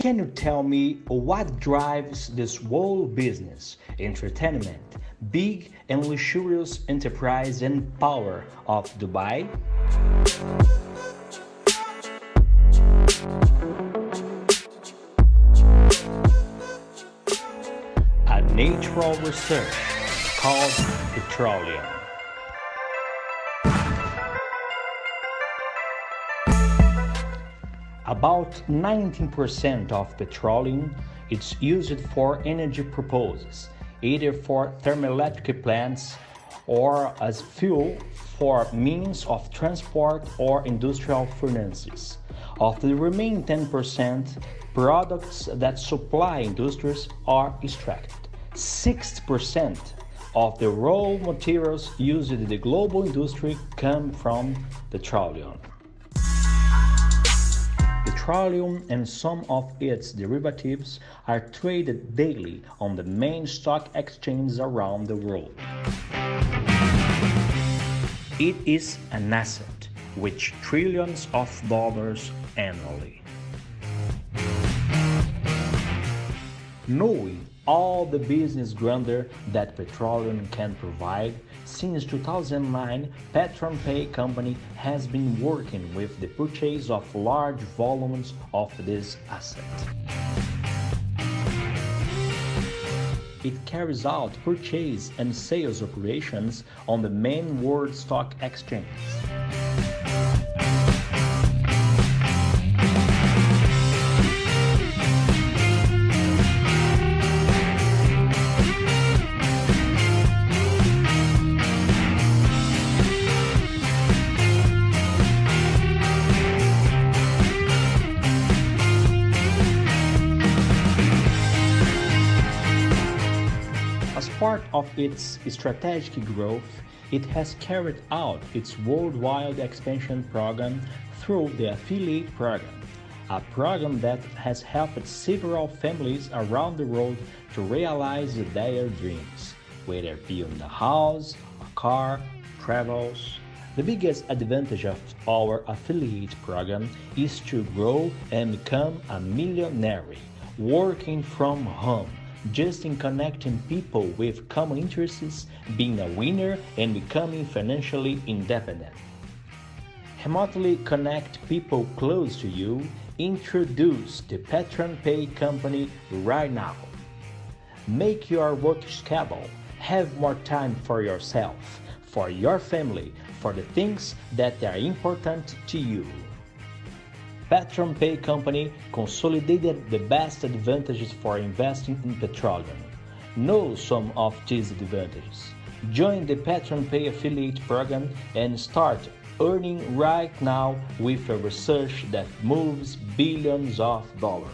Can you tell me what drives this whole business, entertainment, big and luxurious enterprise and power of Dubai? A natural research called petroleum. About 19% of petroleum is used for energy purposes, either for thermoelectric plants or as fuel for means of transport or industrial furnaces. Of the remaining 10%, products that supply industries are extracted. 60% of the raw materials used in the global industry come from petroleum. Petroleum and some of its derivatives are traded daily on the main stock exchanges around the world. It is an asset with trillions of dollars annually. Knowing all the business grandeur that petroleum can provide, since 2009, Aprann company has been working with the purchase of large volumes of this asset. It carries out purchase and sales operations on the main world stock exchanges. As part of its strategic growth, it has carried out its worldwide expansion program through the affiliate program, a program that has helped several families around the world to realize their dreams, whether buying a house, a car, travels. The biggest advantage of our affiliate program is to grow and become a millionaire, working from home, just in connecting people with common interests, being a winner, and becoming financially independent. Remotely connect people close to you. Introduce the Aprann company right now. Make your work schedule. Have more time for yourself, for your family, for the things that are important to you. Aprann company consolidated the best advantages for investing in petroleum. Know some of these advantages. Join the Aprann affiliate program and start earning right now with a research that moves billions of dollars.